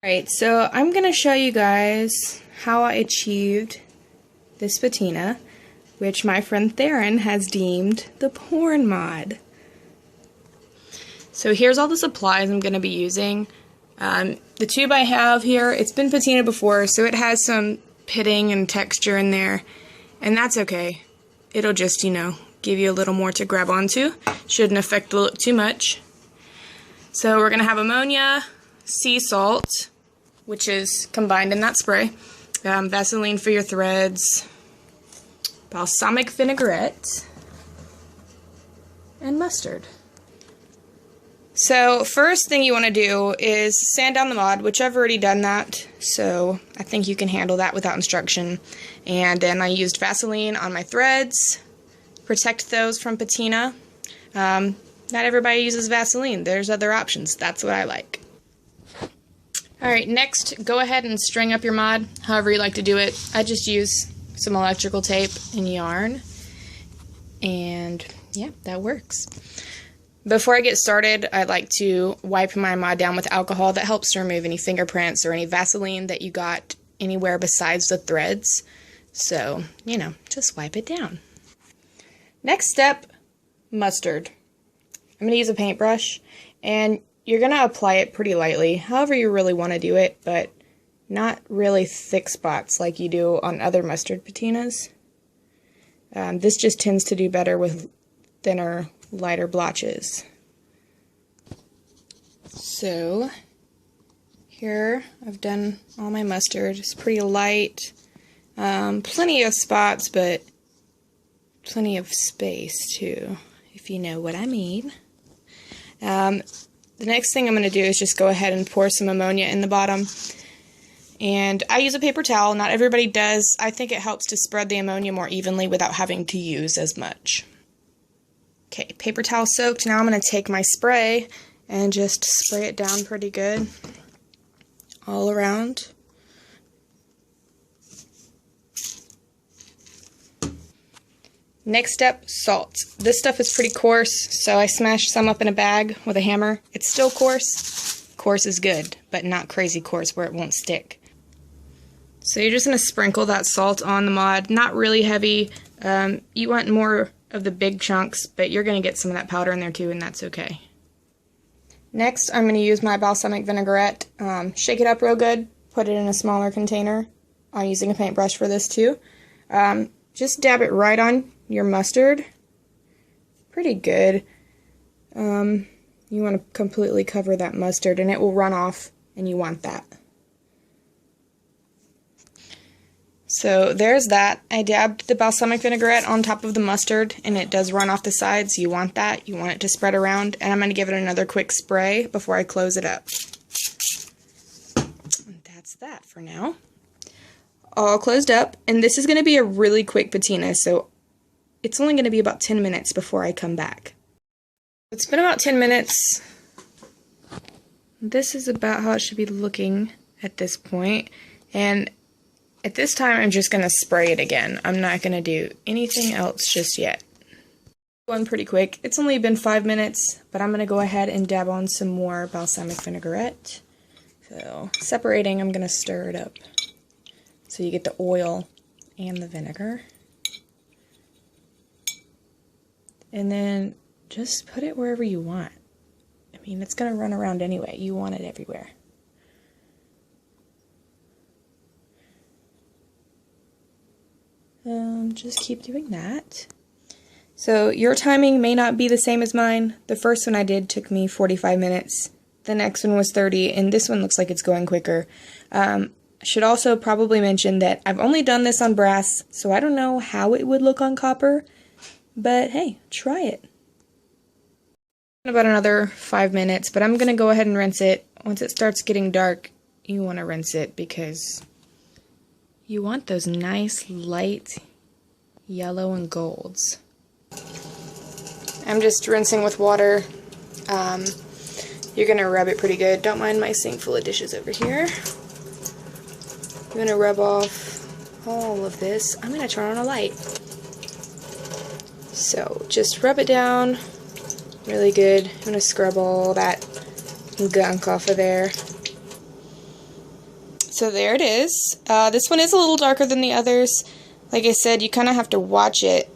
Alright, so I'm going to show you guys how I achieved this patina, which my friend Theron has deemed the porn mod. So here's all the supplies I'm going to be using. The tube I have here, it's been patinaed before, so it has some pitting and texture in there, and that's okay. It'll just, give you a little more to grab onto. Shouldn't affect the look too much. So we're going to have ammonia, sea salt, which is combined in that spray, Vaseline for your threads, balsamic vinaigrette, and mustard. So first thing you want to do is sand down the mod, which I've already done that, so I think you can handle that without instruction. And then I used Vaseline on my threads, protect those from patina. Not everybody uses Vaseline, there's other options, that's what I like. Alright, next, go ahead and string up your mod, however you like to do it. I just use some electrical tape and yarn, and yeah, that works. Before I get started, I like to wipe my mod down with alcohol. That helps to remove any fingerprints or any Vaseline that you got anywhere besides the threads. So, just wipe it down. Next step, mustard. I'm going to use a paintbrush, and you're going to apply it pretty lightly, however you really want to do it, but not really thick spots like you do on other mustard patinas. This just tends to do better with thinner, lighter blotches. So, here I've done all my mustard. It's pretty light. Plenty of spots, but plenty of space too, if you know what I mean. The next thing I'm going to do is just go ahead and pour some ammonia in the bottom. And I use a paper towel. Not everybody does. I think it helps to spread the ammonia more evenly without having to use as much. Okay, paper towel soaked. Now I'm going to take my spray and just spray it down pretty good all around. Next step, salt. This stuff is pretty coarse, so I smashed some up in a bag with a hammer. It's still coarse. Coarse is good, but not crazy coarse where it won't stick. So you're just going to sprinkle that salt on the mod. Not really heavy. You want more of the big chunks, but you're going to get some of that powder in there too, and that's okay. Next, I'm going to use my balsamic vinaigrette. Shake it up real good. Put it in a smaller container. I'm using a paintbrush for this too. Just dab it right on your mustard. Pretty good. You want to completely cover that mustard and it will run off, and you want that. So there's that. I dabbed the balsamic vinaigrette on top of the mustard and it does run off the sides. You want that. You want it to spread around, and I'm going to give it another quick spray before I close it up. And that's that for now. All closed up, and this is going to be a really quick patina, so it's only going to be about 10 minutes before I come back. It's been about 10 minutes. This is about how it should be looking at this point, and at this time I'm just going to spray it again. I'm not going to do anything else just yet. Going pretty quick. It's only been 5 minutes, but I'm going to go ahead and dab on some more balsamic vinaigrette. So, separating, I'm going to stir it up so you get the oil and the vinegar. And then just put it wherever you want. I mean, it's going to run around anyway. You want it everywhere. Just keep doing that. So your timing may not be the same as mine. The first one I did took me 45 minutes. The next one was 30, and this one looks like it's going quicker. I should also probably mention that I've only done this on brass, so I don't know how it would look on copper. But hey, try it. About another 5 minutes, but I'm going to go ahead and rinse it. Once it starts getting dark, you want to rinse it because you want those nice light yellow and golds. I'm just rinsing with water. You're going to rub it pretty good. Don't mind my sink full of dishes over here. You're going to rub off all of this. I'm going to turn on a light. So just rub it down really good. I'm going to scrub all that gunk off of there. So there it is. This one is a little darker than the others. Like I said, you kind of have to watch it,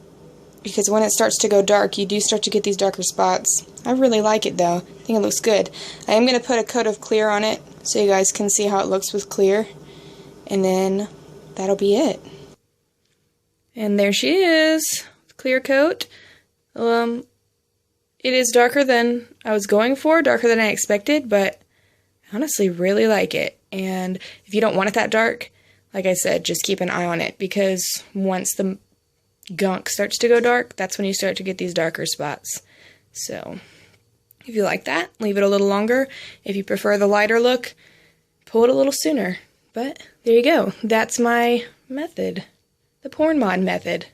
because when it starts to go dark, you do start to get these darker spots. I really like it though. I think it looks good. I am going to put a coat of clear on it so you guys can see how it looks with clear. And then that'll be it. And there she is. Clear coat. It is darker than I was going for, darker than I expected, but I honestly really like it. And if you don't want it that dark, like I said, just keep an eye on it, because once the gunk starts to go dark, that's when you start to get these darker spots. So if you like that, leave it a little longer. If you prefer the lighter look, pull it a little sooner. But there you go. That's my method. The porn mod method.